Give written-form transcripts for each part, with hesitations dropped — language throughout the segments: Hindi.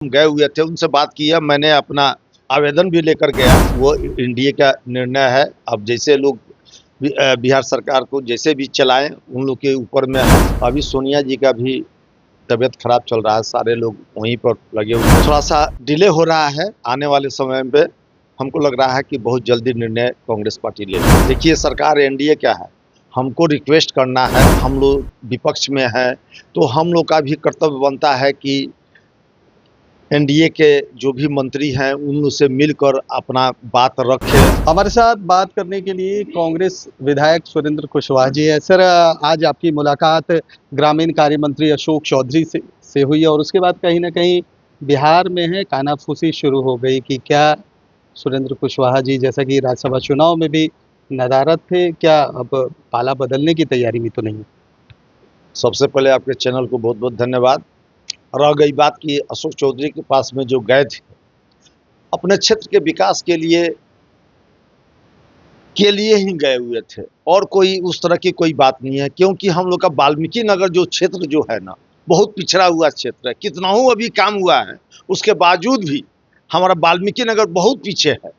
गए हुए थे, उनसे बात किया, मैंने अपना आवेदन भी लेकर गया। वो एनडीए का निर्णय है। अब जैसे लोग बिहार सरकार को जैसे भी चलाएं, उन लोग के ऊपर में है। अभी सोनिया जी का भी तबीयत खराब चल रहा है, सारे लोग वहीं पर लगे हुए हैं। थोड़ा सा डिले हो रहा है। आने वाले समय में हमको लग रहा है कि बहुत जल्दी निर्णय कांग्रेस पार्टी ले लेगी। देखिए, सरकार एनडीए क्या है, हमको रिक्वेस्ट करना है। हम लोग विपक्ष में हैं, तो हम लोग का भी कर्तव्य बनता है कि एनडीए के जो भी मंत्री हैं उनसे मिलकर अपना बात रखें। हमारे साथ बात करने के लिए कांग्रेस विधायक सुरेंद्र कुशवाहा जी है। सर, आज आपकी मुलाकात ग्रामीण कार्य मंत्री अशोक चौधरी से हुई और उसके बाद कहीं ना कहीं बिहार में है कानाफूसी शुरू हो गई कि क्या सुरेंद्र कुशवाहा जी, जैसा कि राज्यसभा चुनाव में भी नदारद थे, क्या अब पाला बदलने की तैयारी में तो नहीं? सबसे पहले आपके चैनल को बहुत बहुत धन्यवाद। रह गई बात कि अशोक चौधरी के पास में जो गए थे, अपने क्षेत्र के विकास के लिए ही गए हुए थे, और कोई उस तरह की कोई बात नहीं है। क्योंकि हम लोग का वाल्मीकि नगर जो क्षेत्र जो है ना, बहुत पिछड़ा हुआ क्षेत्र है। कितना ही अभी काम हुआ है, उसके बावजूद भी हमारा वाल्मीकि नगर बहुत पीछे है,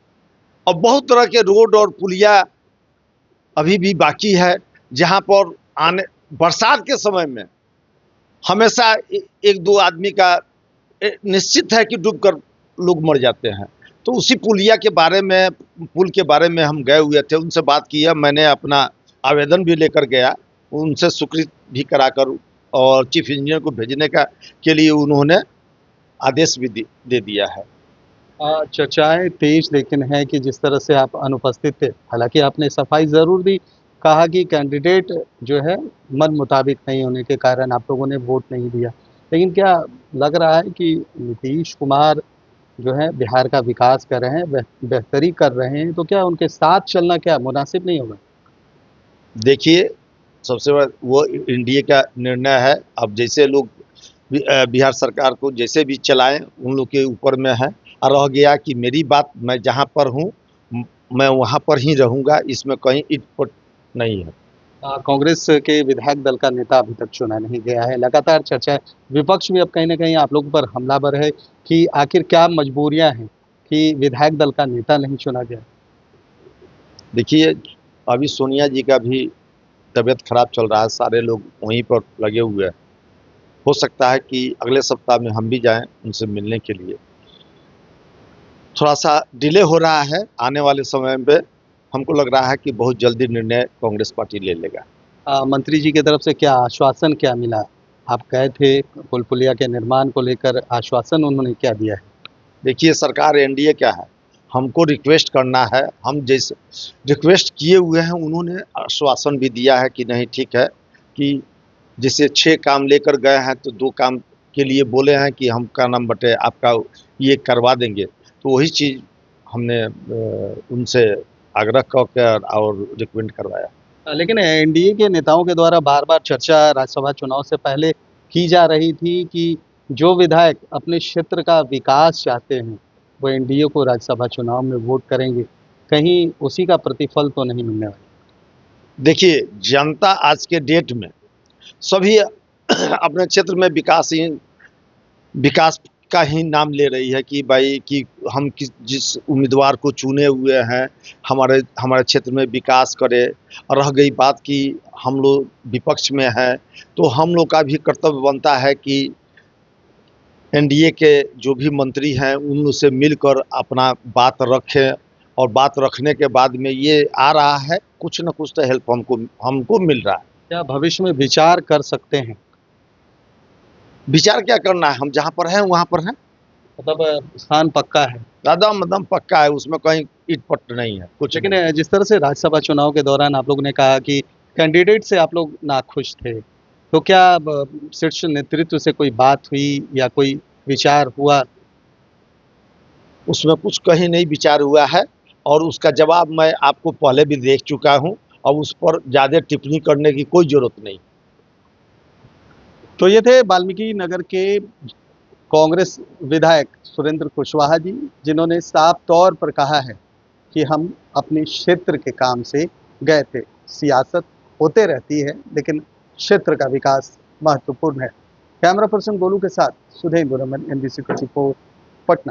और बहुत तरह के रोड और पुलिया अभी भी बाकी है, जहाँ पर आने बरसात के समय में हमेशा एक दो आदमी का निश्चित है कि डूबकर लोग मर जाते हैं। तो उसी पुल के बारे में हम गए हुए थे, उनसे बात किया, मैंने अपना आवेदन भी लेकर गया, उनसे स्वीकृत भी कराकर, और चीफ इंजीनियर को भेजने के लिए उन्होंने आदेश भी दे दिया है। चर्चाएं तेज लेकिन है कि जिस तरह से आप अनुपस्थित थे, हालांकि आपने सफाई ज़रूर दी, कहा कि कैंडिडेट जो है मन मुताबिक नहीं होने के कारण आप लोगों ने वोट नहीं दिया। लेकिन क्या लग रहा है कि नीतीश कुमार जो है बिहार का विकास कर रहे हैं, बेहतरी कर रहे हैं, तो क्या उनके साथ चलना क्या मुनासिब नहीं होगा? देखिए, सबसे बड़ा वो एनडीए का निर्णय है। अब जैसे लोग बिहार सरकार को जैसे भी चलाएं, उन लोग के ऊपर में है। और रह गया कि मेरी बात, मैं जहां पर हूं मैं वहां पर ही रहूंगा, इसमें कहीं इटपट नहीं है। कांग्रेस के विधायक दल का नेता अभी तक चुना नहीं गया है। लगातार चर्चा है, विपक्ष भी अब कहीं ना कहीं आप लोगों पर हमलावर है कि आखिर क्या मजबूरियां हैं कि विधायक दल का नेता नहीं चुना गया? देखिए, अभी सोनिया जी का भी तबीयत खराब चल रहा है, सारे लोग वहीं पर लगे हुए हैं। हो सकता है कि अगले सप्ताह में हम भी जाएं उनसे मिलने के लिए। थोड़ा सा डिले हो रहा है। आने वाले समय में हमको लग रहा है कि बहुत जल्दी निर्णय कांग्रेस पार्टी ले लेगा। मंत्री जी की तरफ से क्या आश्वासन क्या मिला? आप गए थे, पुल पुलिया के निर्माण को लेकर आश्वासन उन्होंने क्या दिया है? देखिए, सरकार एनडीए क्या है, हमको रिक्वेस्ट करना है। हम जैसे रिक्वेस्ट किए हुए हैं, उन्होंने आश्वासन भी दिया है कि नहीं, ठीक है, कि जैसे 6 काम लेकर गए हैं, तो 2 काम के लिए बोले हैं कि हम का नाम बटे आपका ये करवा देंगे। तो वही चीज़ हमने उनसे आग्रह कर और रिकमेंड करवाया। लेकिन एनडीए के नेताओं के द्वारा बार-बार चर्चा राज्यसभा चुनाव से पहले की जा रही थी कि जो विधायक अपने क्षेत्र का विकास चाहते हैं, वो एनडीए को राज्यसभा चुनाव में वोट करेंगे। कहीं उसी का प्रतिफल तो नहीं मिलने वाला? देखिए, जनता आज के डेट में सभी अपने क्षेत्र में विकास का ही नाम ले रही है कि भाई कि हम जिस उम्मीदवार को चुने हुए हैं, हमारे हमारे क्षेत्र में विकास करे। और रह गई बात कि हम लोग विपक्ष में हैं, तो हम लोग का भी कर्तव्य बनता है कि एनडीए के जो भी मंत्री हैं उनसे मिलकर अपना बात रखें, और बात रखने के बाद में ये आ रहा है, कुछ ना कुछ तो हेल्प हमको हमको मिल रहा है। क्या भविष्य में विचार कर सकते हैं? विचार क्या करना है, हम जहाँ पर हैं वहाँ पर हैं। मतलब स्थान पक्का है। एकदम पक्का है, उसमें कहीं इट-पट नहीं है, कुछ लेकिन नहीं। जिस तरह से राज्यसभा चुनाव के दौरान आप लोगों ने कहा कि कैंडिडेट से आप लोग नाखुश थे, तो क्या अब शीर्ष नेतृत्व से कोई बात हुई या कोई विचार हुआ? उसमें कुछ कहीं नहीं विचार हुआ है, और उसका जवाब मैं आपको पहले भी देख चुका हूँ, और उस पर ज़्यादा टिप्पणी करने की कोई ज़रूरत नहीं। तो ये थे वाल्मीकि नगर के कांग्रेस विधायक सुरेंद्र कुशवाहा जी, जिन्होंने साफ तौर पर कहा है कि हम अपने क्षेत्र के काम से गए थे। सियासत होते रहती है, लेकिन क्षेत्र का विकास महत्वपूर्ण है। कैमरा पर्सन गोलू के साथ सुधेंद्र रमन, NBC 24 पटना।